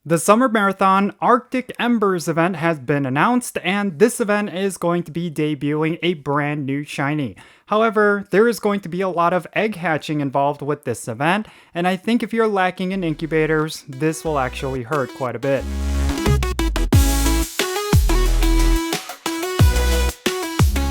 The Summer Marathon Arctic Embers event has been announced, and this event is going to be debuting a brand new shiny. However, there is going to be a lot of egg hatching involved with this event, and I think if you're lacking in incubators, this will actually hurt quite a bit.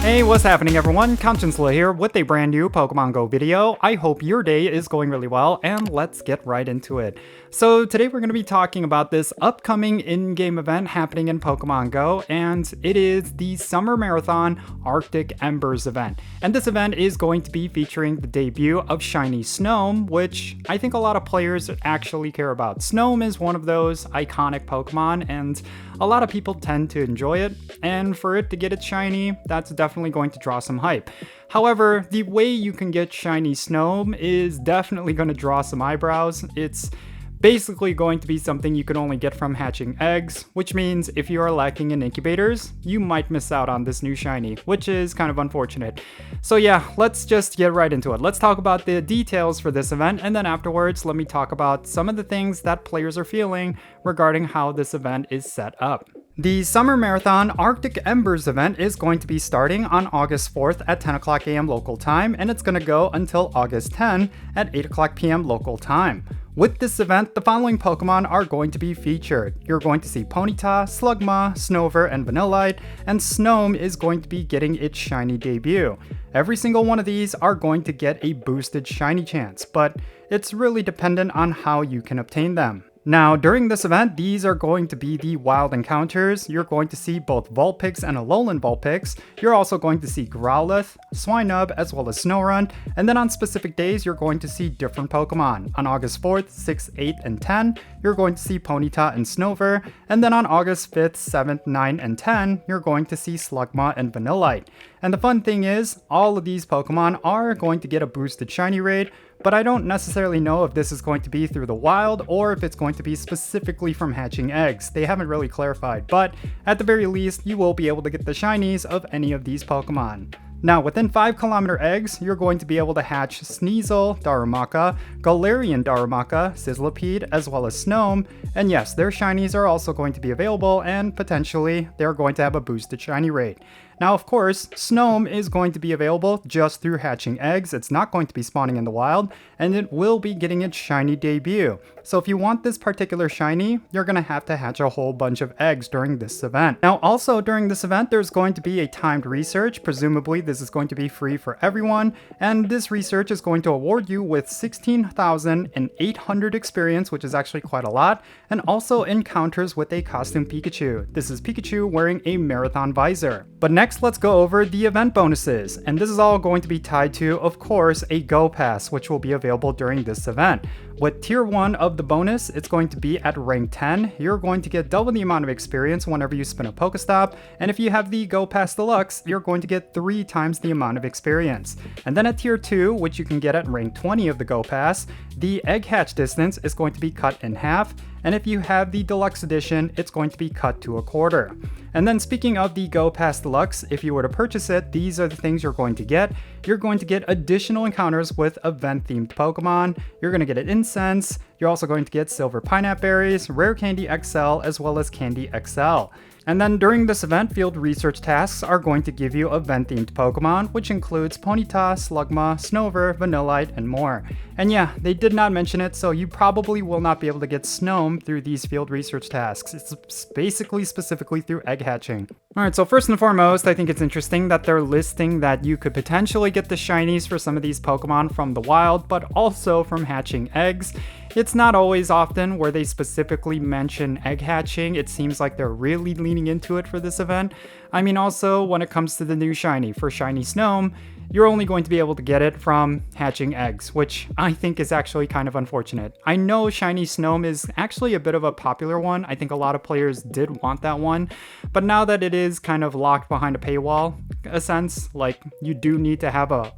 Hey, what's happening everyone? Jinsula here with a brand new Pokemon Go video. I hope your day is going really well, and let's get right into it. So today we're going to be talking about this upcoming in-game event happening in Pokemon Go, and it is the Summer Marathon Arctic Embers event. And this event is going to be featuring the debut of Shiny Snom, which I think a lot of players actually care about. Snom is one of those iconic Pokemon, and a lot of people tend to enjoy it, and for it to get its shiny, that's definitely going to draw some hype. However, the way you can get Shiny Snom is definitely going to draw some eyebrows. It's basically going to be something you can only get from hatching eggs, which means if you are lacking in incubators, you might miss out on this new shiny, which is kind of unfortunate. So yeah, let's just get right into it. Let's talk about the details for this event, and then afterwards, let me talk about some of the things that players are feeling regarding how this event is set up. The Summer Marathon Arctic Embers event is going to be starting on August 4th at 10 o'clock a.m. local time, and it's going to go until August 10 at 8 o'clock p.m. local time. With this event, the following Pokemon are going to be featured. You're going to see Ponyta, Slugma, Snover, and Vanillite, and Snom is going to be getting its shiny debut. Every single one of these are going to get a boosted shiny chance, but it's really dependent on how you can obtain them. Now, during this event, these are going to be the wild encounters. You're going to see both Vulpix and Alolan Vulpix. You're also going to see Growlithe, Swinub, as well as Snorunt. And then on specific days, you're going to see different Pokemon. On August 4th, 6th, 8th, and 10, you're going to see Ponyta and Snover. And then on August 5th, 7th, 9th, and 10, you're going to see Slugma and Vanillite. And the fun thing is, all of these Pokemon are going to get a boosted shiny rate, but I don't necessarily know if this is going to be through the wild or if it's going to be specifically from hatching eggs. They haven't really clarified, but at the very least, you will be able to get the shinies of any of these Pokemon. Now, within 5-kilometer eggs, you're going to be able to hatch Sneasel, Darumaka, Galarian Darumaka, Sizzlipede, as well as Snom, and yes, their shinies are also going to be available, and potentially, they're going to have a boosted shiny rate. Now, of course, Snom is going to be available just through hatching eggs. It's not going to be spawning in the wild, and it will be getting its shiny debut. So if you want this particular shiny, you're going to have to hatch a whole bunch of eggs during this event. Now, also during this event, there's going to be a timed research. Presumably, this is going to be free for everyone, and this research is going to award you with 16,800 experience, which is actually quite a lot, and also encounters with a costume Pikachu. This is Pikachu wearing a marathon visor. But next, let's go over the event bonuses, and this is all going to be tied to, of course, a Go Pass, which will be available during this event. With Tier 1 of the bonus, it's going to be at rank 10. You're going to get double the amount of experience whenever you spin a Pokestop, and if you have the Go Pass Deluxe, you're going to get 3 times the amount of experience. And then at Tier 2, which you can get at rank 20 of the Go Pass, the egg hatch distance is going to be cut in half, and if you have the Deluxe Edition, it's going to be cut to a quarter. And then speaking of the Go Pass Deluxe, if you were to purchase it, these are the things you're going to get. You're going to get additional encounters with event-themed Pokemon. You're going to get an Incense. You're also going to get Silver Pineapple Berries, Rare Candy XL, as well as Candy XL. And then during this event, field research tasks are going to give you event-themed Pokemon, which includes Ponyta, Slugma, Snover, Vanillite, and more. And yeah, they did not mention it, so you probably will not be able to get Snom through these field research tasks. It's basically specifically through egg hatching. Alright, so first and foremost, I think it's interesting that they're listing that you could potentially get the shinies for some of these Pokemon from the wild, but also from hatching eggs. It's not always often where they specifically mention egg hatching. It seems like they're really leaning into it for this event. I mean, also, when it comes to the new shiny, for Shiny Snom, you're only going to be able to get it from hatching eggs, which I think is actually kind of unfortunate. I know Shiny Snom is actually a bit of a popular one. I think a lot of players did want that one, but now that it is kind of locked behind a paywall, a sense, like you do need to have a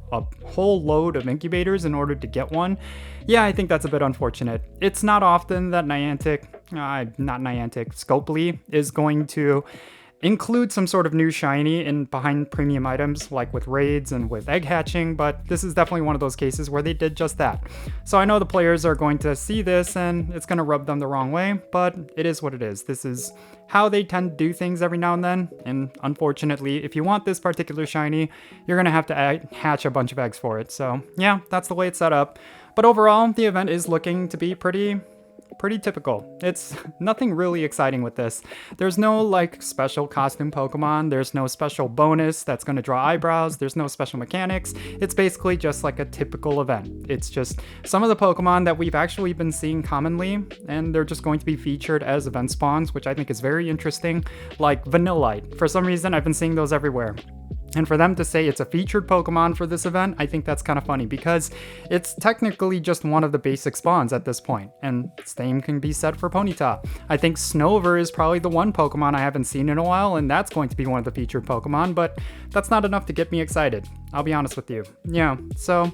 whole load of incubators in order to get one. Yeah, I think that's a bit unfortunate. It's not often that Scopely is going to include some sort of new shiny in behind premium items like with raids and with egg hatching, but this is definitely one of those cases where they did just that. So I know the players are going to see this and it's going to rub them the wrong way, but it is what it is. This is how they tend to do things every now and then, and unfortunately, if you want this particular shiny, you're going to have to hatch a bunch of eggs for it. So yeah, that's the way it's set up. But overall, the event is looking to be pretty typical. It's nothing really exciting with this. There's no like special costume Pokemon, there's no special bonus that's going to draw eyebrows, there's no special mechanics. It's basically just like a typical event. It's just some of the Pokemon that we've actually been seeing commonly, and they're just going to be featured as event spawns, which I think is very interesting, like Vanillite. For some reason, I've been seeing those everywhere. And for them to say it's a featured Pokemon for this event, I think that's kind of funny because it's technically just one of the basic spawns at this point, and same can be said for Ponyta. I think Snover is probably the one Pokemon I haven't seen in a while, and that's going to be one of the featured Pokemon, but that's not enough to get me excited. I'll be honest with you. Yeah, so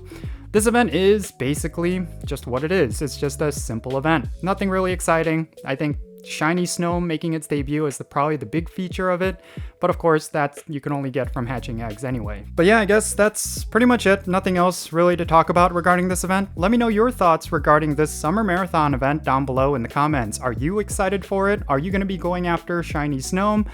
this event is basically just what it is. It's just a simple event. Nothing really exciting. I think Shiny Snom making its debut is probably the big feature of it, but of course that you can only get from hatching eggs anyway. But yeah, I guess that's pretty much it. Nothing else really to talk about regarding this event. Let me know your thoughts regarding this summer marathon event down below in the comments. Are you excited for it? Are you going to be going after Shiny Snom?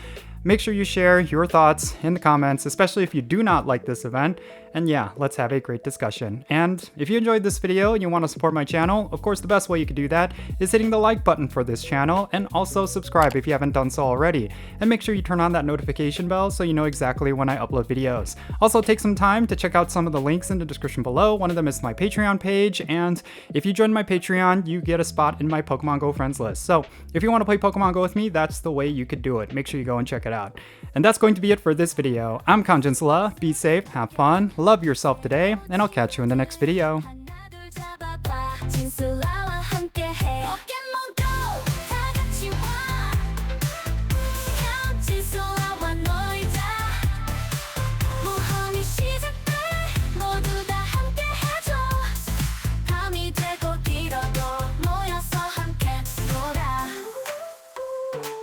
Make sure you share your thoughts in the comments, especially if you do not like this event. And yeah, let's have a great discussion. And if you enjoyed this video and you want to support my channel, of course the best way you could do that is hitting the like button for this channel, and also subscribe if you haven't done so already. And make sure you turn on that notification bell so you know exactly when I upload videos. Also take some time to check out some of the links in the description below. One of them is my Patreon page, and if you join my Patreon, you get a spot in my Pokemon Go friends list. So if you want to play Pokemon Go with me, that's the way you could do it. Make sure you go and check it out. And that's going to be it for this video. I'm Jinsula. Be safe, have fun, love yourself today, and I'll catch you in the next video.